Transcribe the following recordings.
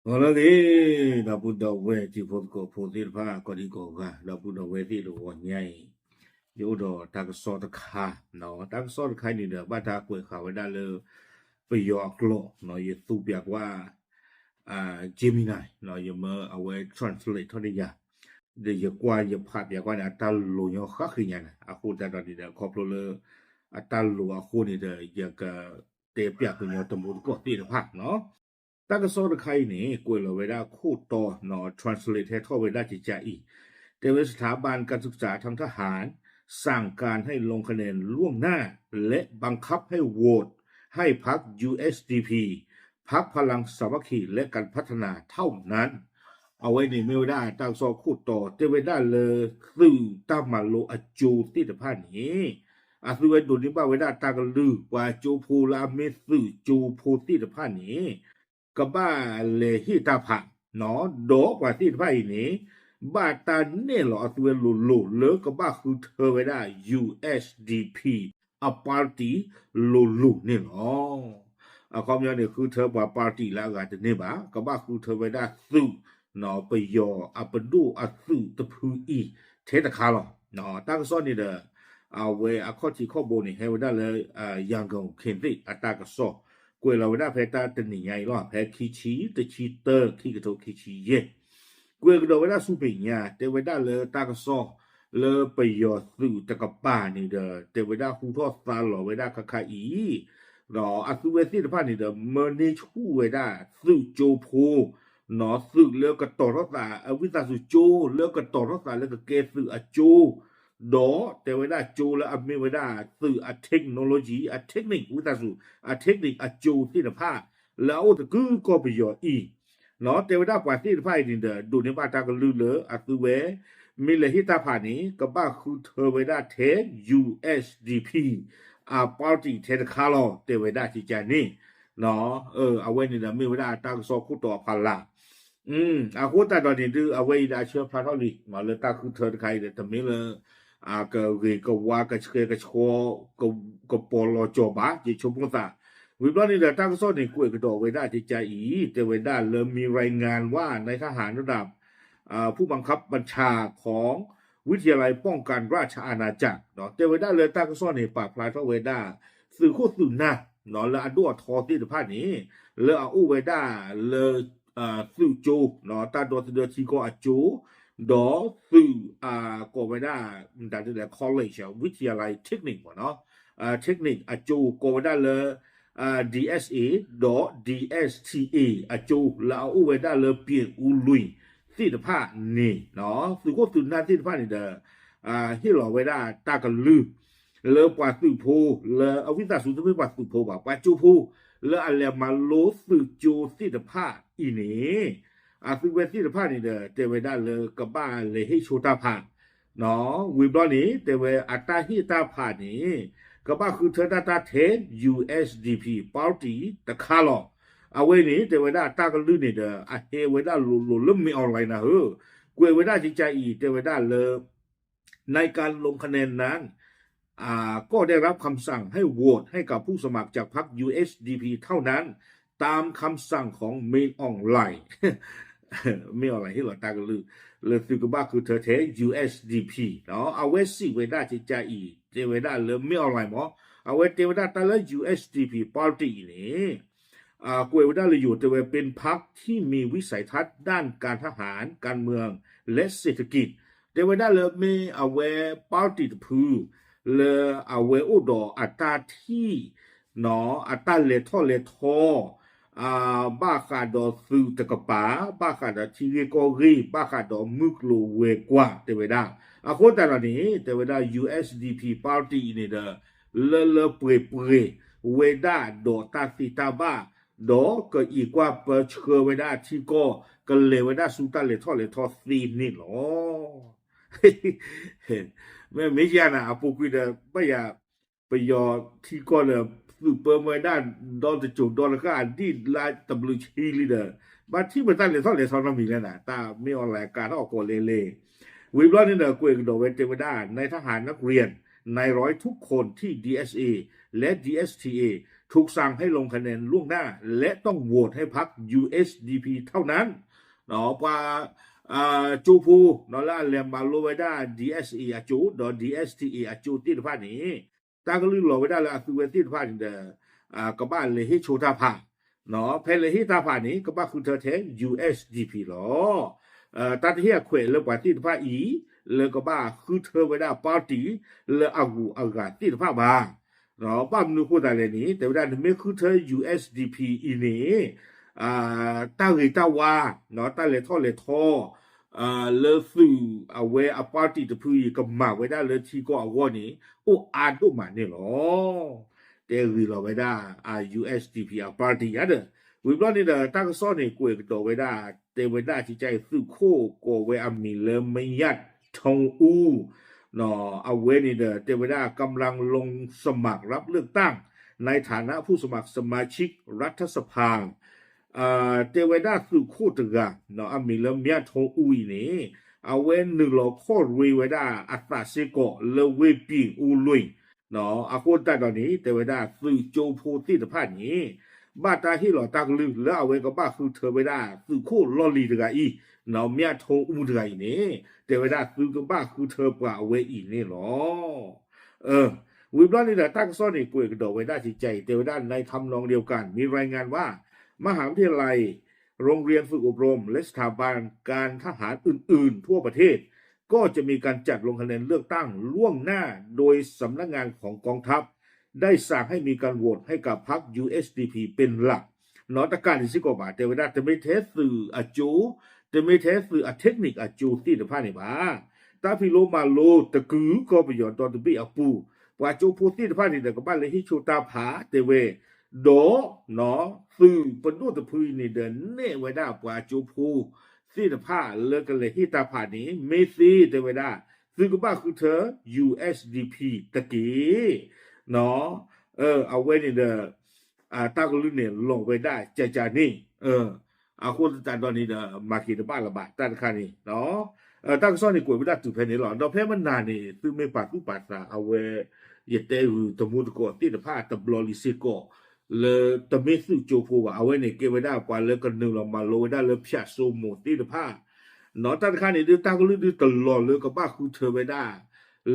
Oleh da Buddha we ti fotko fotir pha ko di ko ga da Buddha we ti lo nyai yo do ta so ta kha no ta so ta khai ni da ba ta kwe kha wa da le pe yo klo no ye tu pya kwa Gemini no ye ma awe translate ทอดยาde ye kwa ye pha pya kwa na ta lo yo kha khi nya a khu ta da di da ko plo le a ta lo a khu ni de ye ka te pya ku yo to mu ko ti da pha no ตั้งแต่สอนใครนี่กวยเราเวลาคู่ต่อเนาะ translate ให้ท่อเวลาจิตใจอีกแต่เวสถาบันการศึกษาทางทหารสั่งการให้ลงคะแนนล่วงหน้าและบังคับให้โหวตให้พรรค USDP พรรคพลังสามัคคีและการพัฒนาเท่านั้นเอาไว้ในไม่ได้ตั้งสอนคู่ต่อแต่เวลาเลยสื่อตั้งมาโลอจูที่ตะพานนี้อาศัยดูนี่ว่าเวลาตั้งกันลือว่าจูพูลาเมสื่อจูพูที่ตะพานนี้ ก็บ้าเลยที่ตาผักเนาะโดกว่าที่ไพ่นี้บ้าตาเนี่ยหรอตัวหลุดเลิกก็บ้าคือเธอไว้ได้ USDP อ่ะปาร์ตี้หลุดเนี่ยหรอความยาวเนี่ยคือเธอว่าปาร์ตี้แล้วกันเนี่ยบ้าก็บ้าคือเธอไว้ได้สู้เนาะไปยออ่ะไปดูอ่ะสู้ตะพืออีเทตะคาหรอเนาะตั้งซ้อนนี่เด้อเอาไว้อ่ะข้อที่ข้อโบนี่ให้ไว้ได้เลยยังกงเข็นติอ่ะตากระซ้อกวยเราได้แพ้ตาตนี่ไงล่ะแพ้ขี้ชี้ตะชีเตอร์ขี้กระโถขี้ชี้เย่กวยเราได้สู้ไปเนี่ยแต่ไว้ได้เลยตากระซอเลยไปยอสู้ตะกับป้านี่เด้อแต่ไว้ได้คู่ทอดซาหล่อไว้ได้คาอีหรออาซูเวซี่ตะพานี่เด้อเมอร์นี่ชู้ไว้ได้สู้โจโพหนอสู้เลือกกระต่อรักษาวิสาสุโจเลือกกระต่อรักษาแล้วก็เกสื่ออโจดอแต่เวลาโจแล้วอเมเวลาสื่อเทคโนโลยีเทคนิควิสาสุเทคนิคโจที่ตะพาแล้วตะกือก็ไปยออีเนาะแต่เวลาปาที่ตะพานี่เด้อดูในบ้านตาก็ลือเลยอาซูเวมีเลยที่ตาผานี้ก็บ้าคือเธอเวลาเท USDP ปาร์ตี้เทคาร์ลแต่เวลาที่จะนี่เนาะเอาไว้นี่นะมีเวลาตั้งสอบคู่ต่อพันละคู่แต่ตอนนี้ดูเอาไว้ได้เชื่อพระเท่านี้มาเลยตาคือเธอใครเดี๋ยวทำนี้เลยก็เรียกว่าก็เชื่อก็ชัวก็ปลอจบะจะชมกันซะวิบลานี่เดี๋ยวตั้งสอบนี่กุยก็ต่อไว้ได้ที่ใจอีแต่เวลาเริ่มมีรายงานว่าในทหารระดับผู้บังคับบัญชาของวิทยาลัยป้องกันราชอาณาจักรเนาะแต่เวลาเลยตั้งสอบนี่ปากพลายเท่าเวลาสื่อโคตรสื่อนะเนาะแล้วอันดัวทอที่สภาพนี้เลยเอาเวลาเลยสื่อจูเนาะตาตัวเดือดที่ก็จูดอสื่อก็ไม่ได้แต่ที่ไหน college วิทยาลัยเทคนิคเนาะเทคนิคจูก็ไม่ได้เลย DSA ดอ DSTA จูแล้วเอาเวลาเลยเปลี่ยนอุลุยที่สภาพนี่เนาะสื่อก็สื่อหน้าที่สภาพนี่เด้อที่เราเวลาตากันลือเลอปาสุโพเลอเอาวิสาสุไม่ปาสุโพบ่าปาจูโพเลออะไรมาโลสุโจสิทธภาอีนี่สุเวสิทธภานี่เด้อเตเวได้เลยกับบ้านเลยให้โชตาภาเนาะวิบลอนี้เตเวอัตตาฮิตาภานี่กับบ้านคือเธอตาเท USDP ปาร์ตี้ตะคาลอเอาไว้นี่เตเวได้ตากันลื่นนี่เด้อเฮเวได้หลุดเริ่มมีออนไลน์นะเฮ้อกวยเวได้จิตใจอีเตเวได้เลยในการลงคะแนนนั้นก็ได้รับคำสั่งให้โหวตให้กับผู้สมัครจากพรรค USDP เท่านั้นตามคำสั่งของเมนออนไลน์เมนออนไลน์ที่เราตากันเลยคือก็บ้าคือเธอเท USDP เนาะเอาไว้สิเวด้าจิตใจอีเจเวด้าเลยเมนออนไลน์มั้งเอาไว้เจเวด้าตาเลย USDP Party นี่กวยเวด้าเลยอยู่แต่ว่าเป็นพรรคที่มีวิสัยทัศน์ด้านการทหารการเมืองและเศรษฐกิจแต่เวด้าเลยไม่เอาไว้ Party พือเลอเวอุดออัตราที่เนาะอัตราเลทบ้าคาดอซูตะกปาบ้าคาดอชิเกโกรีบ้าคาดอมุกโลเวกว่าเตเวดาคนแต่ละนี้เตเวดา USDP Party นี่เด้อเลเปรเวดาดอตาซิตาบ้าดอก็อีกว่าเปเชเวดาที่ก็เลเวดาสุตาเลทอซีนี่หรอไม่ใช่นะอาปุกุเดไม่อยากไปยอที่ก็เลยซูเปอร์มาด้านดอลจะจุดดอลก็อันที่ลายตำลึงชีลีเดอร์มาที่มันตั้งเลยท่อนเลยซ้อนน้ำมีแล้วนะตาไม่ออนไลน์การออกกฎเล่วิบล้อนี่เดอร์กวยกระโดดเวทเทวดาในทหารนักเรียนในร้อยทุกคนที่ DSA และ DSTA ถูกสั่งให้ลงคะแนนล่วงหน้าและต้องโหวตให้พรรค USDP เท่านั้นเนาะปาจูพูเนาะละเลมบาโลไว้ได้ DSE อาจูดอ DSTE อาจูที่ผ่านนี้ตาก็ลืมหลอไว้ได้ละคือเวทีผ่านเดก็บ้านเลยให้โชตาผ่าเนาะเพลเลยให้ตาผ่านนี้ก็บ้าคือเธอแท้ USDP หรอตาที่เขวเลยกว่าที่ผ่านอีเลยก็บ้าคือเธอไว้ได้ปาร์ตี้เลยอากูอากาศที่ผ่านมาเนาะป้ามนูพูดอะไรนี้แต่ว่าไม่คือเธอ USDP อีนี้ตาเลยตาว่าเนาะตาเลยท่อเลยท่อเลสื่อเอาไว้อาปาร์ตี้จะพูดกับมาไว้ได้เลยที่ก็เอาวันนี้โอ้อ่านตัวมาเนี่ยหรอแต่คือเราไว้ได้USDP อาปาร์ตี้อ่ะเด้อวิบล้อนี่เด้อตั้งซ้อนในกวยตัวไว้ได้แต่ไว้ได้ที่ใจสื่อโคก็ไว้อามีเลยไม่ยัดทงอูเนาะเอาไว้นี่เด้อแต่ไว้ได้กำลังลงสมัครรับเลือกตั้งในฐานะผู้สมัครสมาชิกรัฐสภาเทวดาสุโคตรกะเนาะอามิลเมียทองอุยนี่เอาเวนหนึ่งหลอกข้อรวยไว้ได้อัตราเสกเลเวปีอุลุยเนาะอาโคตรตอนนี้เทวดาสุโจโพธิตพานนี้บ้าตาที่หล่อตักลือแล้วเอาไว้ก็บ้าคือเธอไว้ได้สุโคลอลีตกะอีเนาะเมียทองอุตกะอีนี่เทวดาสุก็บ้าคือเธอป่าเอาไว้อีนี่หรอวิบล้อนี่แหละตั้งซ่อนในกล้วยกระโดดไว้ได้ที่ใจเทวดาในทำนองเดียวกันมีรายงานว่ามหาวิทยาลัยโรงเรียนฝึกอบรมและสถาบันการทหารอื่นๆทั่วประเทศก็จะมีการจัดลงคะแนนเลือกตั้งล่วงหน้าโดยสำนักงานของกองทัพได้สั่งให้มีการโหวตให้กับพรรค USDP เป็นหลักนอตการที่สิกว่าแต่เวลาจะไม่เทสสื่ออาจูจะไม่เทสสื่อเทคนิคอาจูที่จะพาในบ้าตาพิโลมาโลตะกือก็ไปย้อนตอนตะบีอาปูว่าจูพูที่จะพาในแต่ก็บ้านเลยที่ชูตาผาเตเวโดเนาะสื่อปนดูตะพูนี่เดินเน่ไว้ได้กว่าจูพูที่จะพาเลิกกันเลยที่ตาผานี้เมซี่เตไว้ได้ซึ่งก็บ้าคือเธอ USDP ตะกี้เนาะเอาไว้นี่เด้อตากลุ่นเนี่ยลงไว้ได้จานี่เอาคนตาตอนนี้เด้อมาคิดบ้านละบาทตาค่านี่เนาะตั้งซ่อนในกวยไม่ได้ตุเพนี่หรอดอกเพมันนานนี่คือไม่ปากผู้ปัสสาเอาไว้ยเตหูตะมุตก็ที่ตะพาตะบลอลิซิก็le tamisu chopu wa awene ke weda kwa le kan nu la ma lo weda le phya so mo ti de pha no ta kha ni de ta ko lu de lo le ka ba khu the weda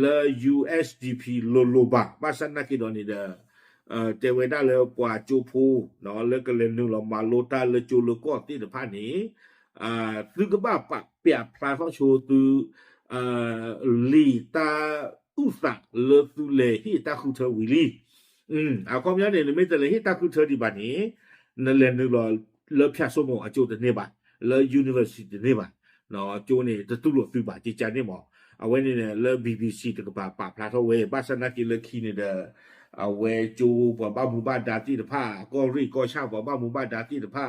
le USDP lo ba san na ki do ni de te weda le kwa chopu no le ka le nu la ma lo ta le chu lo ko ti de pha ni tu ka ba pa pya pha so chu tu li ta u sa le tu le hi ta khu the wi li เอาความยันเนี่ยไม่แต่เลยที่ตาคือเธอดีบ้านนี้นั่นแหละนึกว่าเลิกพิจารณาอาจูแต่เนี่ยบ้านเลิก university เนี่ยบ้านเนาะจูเนี่ยจะตุลุฟิบ้านจีจันเนี่ยหมอเอาไว้เนี่ยเลิก BBC ตะกบ้าป่าพลาทเวบ้านสนักกินเลิกคีเนี่ยเด้อเอาไว้จูบ้านหมู่บ้านดาที่ตะผ้าก็รีก็เช่าบ้านหมู่บ้านดาที่ตะผ้า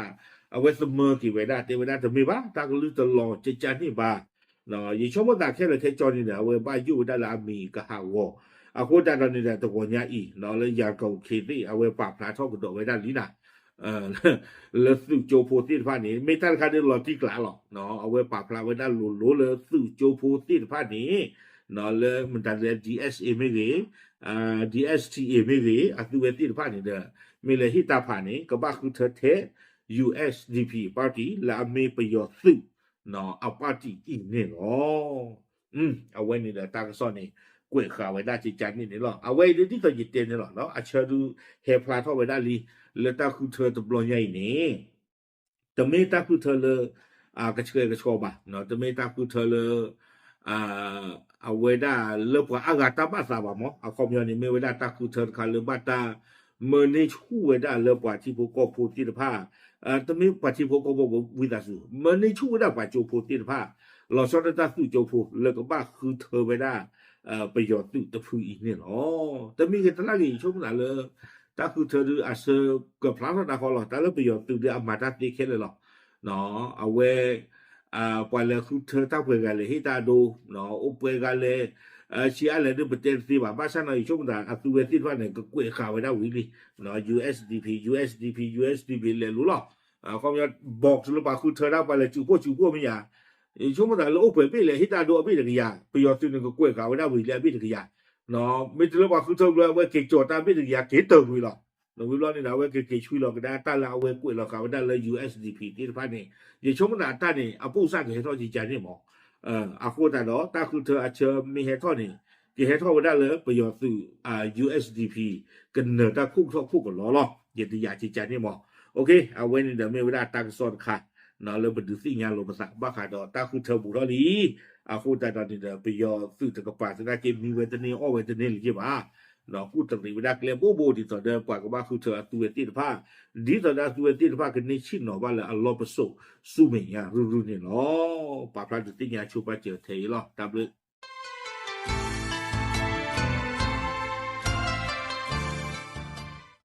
เอาไว้เสมอกี่เวลาเทเวลาจะมีบ้านตาก็ลือตลอดจีจันเนี่ยบ้านเนาะยิ่งชอบว่าตาแค่เลยแค่จอนี่เนี่ยเอาไว้บ้านอยู่ได้ละมีก็หาวအခုတန်တော်နေတဲ့တကွန်ညာဤနော်လေရာကုန်ခေတိအဝဲပါဖလာထောက်ကတော့ဝဲတာလီနာလေစုโจโพတိဖာနေမေတ္တခါတဲ့လော်တိကလာလောနော်အဝဲပါဖလာဝဲတာလိုလေစုโจโพတိဖာနေနော်လေမတတဲ့ DSA မေကြီးDSTA မေကြီးအသူဝဲတိဖာနေတဲ့မေလေဟိတာဖာနေကဘာခုထတဲ့ USDP party လာမေပယောစုနော်အပါတီဤနေလောအဝဲနေတဲ့တာကစောနေกวยขาไว้ได้จีจันนี่นี่หรอเอาไว้ที่ตัวยิเตียนนี่หรอเนาะอาเชดูเฮพลาทเอาไว้ได้ลีแล้วตาคือเธอตะบลอยใหญ่นี่แต่ไม่ตาคือเธอเลยกระเชยกระโชบะเนาะแต่ไม่ตาคือเธอเลยเอาไว้ได้เลิกว่าอากาศตาบ้าสาบะมั้งเอาความยาวนี่ไม่ไว้ได้ตาคือเธอคันเลยบ้าตาเมื่อในชู้ไว้ได้เลิกว่าที่พวกก็พูดที่ผ้าแต่ไม่ว่าที่พวกก็บอกวิดาสูเมื่อในชู้ไว้ได้ว่าโจพูดที่ผ้าเราชอบได้ตาสู่โจพูเลิกก็บ้าคือเธอไว้ได้ประโยชน์ตุตะพูอีกเนี่ยหรอแต่มีกันตลาดอีกช่วงนั้นเลยถ้าคือเธอดูอาเซกับพลังตะคอหรอแต่แล้วประโยชน์ตุเดียมาตัดตีแค่เลยหรอเนาะเอาไว้ปล่อยเลยคือเธอตั้งเพื่อกันเลยให้ตาดูเนาะอุปกันเลยเชียร์อะไรดูประเด็นสิว่าบ้านฉันในช่วงนั้นอัตเวทีว่าเนี่ยก็กวยข่าวไว้ได้วิลีเนาะ USDP เลยรู้หรอเขาจะบอกสุดว่าคือเธอได้ไปเลยจูพวกไม่ยาช่วงนั้นเราเปิดไปเลยฮิตาดูไปถึงยาประโยชน์ตัวนึงก็กล้วยขาวไว้ได้วิเลยไปถึงยาเนาะไม่ถึงว่าคือเธอเลยว่าเก่งโจทย์ตามไปถึงยาเก่งเติมวิหรอ no we lo ni da we ke chui lo ka da ta la we kwe lo ka da le USDP တိတဖာနေရေချုံနာတာနေအပုစကေတော့ကြီးကြနေမောအခုတာတော့တာခုထအချမီဟေတော့နေဒီဟေတော့ဒါလေပယောသူUSDP ကနေတာခုကလောလောရေတရကြီးကြနေမော okay I went in the me with that tax on ka no le bu si nya lo ba ba ka do ta khu thau bu do li a khu ta do ni de pe yo su ta ka pa sa na ke mi we de ni o we de ni li ba no khu ta ni with that le bo di to de pa ka ba khu thau tu we ti de pa di to da tu we ti de pa ke ni chi no ba le a lo pa so su me ya ru ni no pa pra de ti nya chu ba je thei lo ta